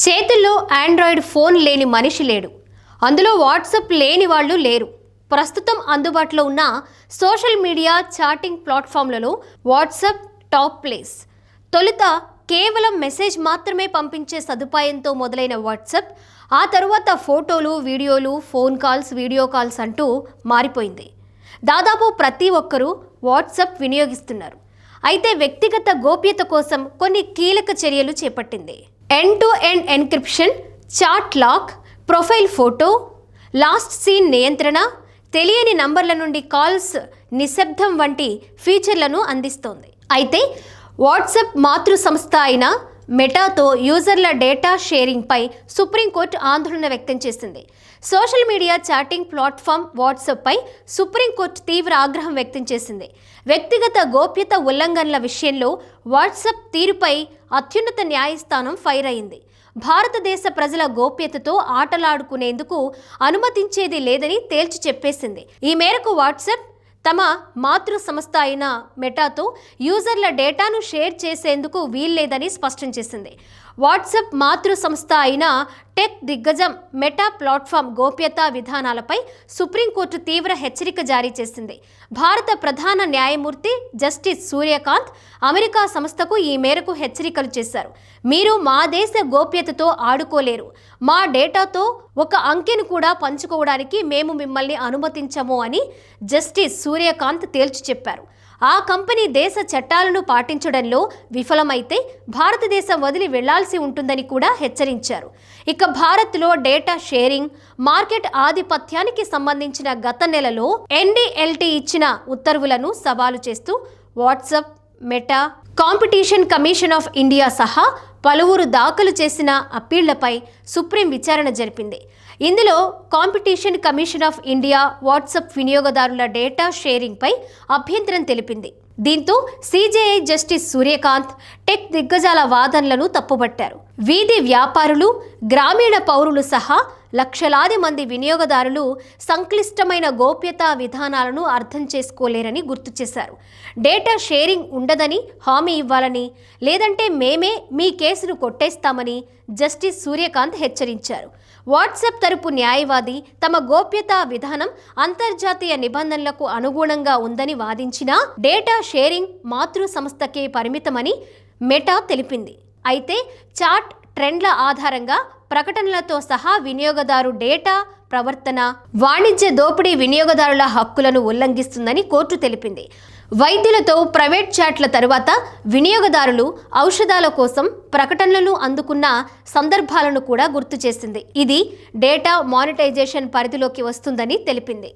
చేతుల్లో Android phone లేని మనిషి లేడు. అందులో వాట్సాప్ లేని వాళ్ళు లేరు. ప్రస్తుతం అందుబాటులో ఉన్న సోషల్ మీడియా చాటింగ్ ప్లాట్ఫామ్లలో వాట్సాప్ టాప్ ప్లేస్. తొలుత కేవలం మెసేజ్ మాత్రమే పంపించే సదుపాయంతో మొదలైన వాట్సాప్ ఆ తరువాత ఫోటోలు, వీడియోలు, ఫోన్ కాల్స్, వీడియో కాల్స్ అంటూ మారిపోయింది. దాదాపు ప్రతి ఒక్కరూ వాట్సాప్ వినియోగిస్తున్నారు. అయితే వ్యక్తిగత గోప్యత కోసం కొన్ని కీలక చర్యలు చేపట్టింది. End to end encryption, chat lock, profile photo, last seen నియంత్రణ, తెలియని నంబర్ల నుండి కాల్స్ నిశ్శబ్దం వంటి ఫీచర్లను అందిస్తోంది. అయితే వాట్సాప్ మాతృ సంస్థ అయిన మెటాతో యూజర్ల డేటా షేరింగ్పై సుప్రీంకోర్టు ఆందోళన వ్యక్తం చేసింది. సోషల్ మీడియా చాటింగ్ ప్లాట్ఫామ్ వాట్సాప్పై సుప్రీంకోర్టు తీవ్ర ఆగ్రహం వ్యక్తం చేసింది. వ్యక్తిగత గోప్యత ఉల్లంఘనల విషయంలో వాట్సాప్ తీరుపై అత్యున్నత న్యాయస్థానం ఫైర్ అయింది. భారతదేశ ప్రజల గోప్యతతో ఆటలాడుకునేందుకు అనుమతించేది లేదని తేల్చి చెప్పేసింది. ఈ మేరకు వాట్సాప్ తమ మాతృ సంస్థ అయిన మెటాతో యూజర్ల డేటాను షేర్ చేసేందుకు వీల్లేదని స్పష్టం చేసింది. వాట్సాప్ మాతృ సంస్థ అయిన టెక్ దిగ్గజం మెటా ప్లాట్ఫామ్ గోప్యతా విధానాలపై సుప్రీంకోర్టు తీవ్ర హెచ్చరిక జారీ చేసింది. భారత ప్రధాన న్యాయమూర్తి జస్టిస్ సూర్యకాంత్ అమెరికా సంస్థకు ఈ మేరకు హెచ్చరికలు చేశారు. మీరు మా దేశ గోప్యతతో ఆడుకోలేరు. మా డేటాతో ఒక అంకెను కూడా పంచుకోవడానికి మేము మిమ్మల్ని అనుమతించము అని జస్టిస్ సూర్యకాంత్ తేల్చి చెప్పారు. ఆ కంపెనీ దేశ చట్టాలను పాటించడంలో విఫలమైతే భారతదేశం వదిలి వెళ్లాల్సి ఉంటుందని కూడా హెచ్చరించారు. ఇక భారత్లో డేటా షేరింగ్ మార్కెట్ ఆధిపత్యానికి సంబంధించిన గత నెలలో ఎన్డీఎల్టీ ఇచ్చిన ఉత్తర్వులను సవాలు చేస్తూ WhatsApp, meta, competition commission of India సహా పలువురు దాఖలు చేసిన అప్పీళ్లపై సుప్రీం విచారణ జరిపింది. ఇందులో competition commission of India WhatsApp వినియోగదారుల డేటా షేరింగ్పై అభ్యంతరం తెలిపింది. దీంతో సిజేఐ జస్టిస్ సూర్యకాంత్ టెక్ దిగ్గజాల వాదనలను తప్పుబట్టారు. వీధి వ్యాపారులు, గ్రామీణ పౌరులు సహా లక్షలాది మంది వినియోగదారులు సంక్లిష్టమైన గోప్యతా విధానాలను అర్థం చేసుకోలేరని గుర్తు చేశారు. డేటా షేరింగ్ ఉండదని హామీ ఇవ్వాలని, లేదంటే మేమే మీ కేసును కొట్టేస్తామని జస్టిస్ సూర్యకాంత్ హెచ్చరించారు. వాట్సాప్ తరపు న్యాయవాది తమ గోప్యతా విధానం అంతర్జాతీయ నిబంధనలకు అనుగుణంగా ఉందని వాదించినా డేటా షేరింగ్ మాతృ సంస్థకే పరిమితమని మెటా తెలిపింది. అయితే చాట్ ట్రెండ్ల ఆధారంగా ప్రకటనలతో సహా వినియోగదారు డేటా ప్రవర్తన, వాణిజ్య దోపిడీ వినియోగదారుల హక్కులను ఉల్లంఘిస్తుందని కోర్టు తెలిపింది. వైద్యులతో ప్రైవేట్ చాట్ల తరువాత వినియోగదారులు ఔషధాల కోసం ప్రకటనలను అందుకున్న సందర్భాలను కూడా గుర్తు చేసింది. ఇది డేటా మానిటైజేషన్ పరిధిలోకి వస్తుందని తెలిపింది.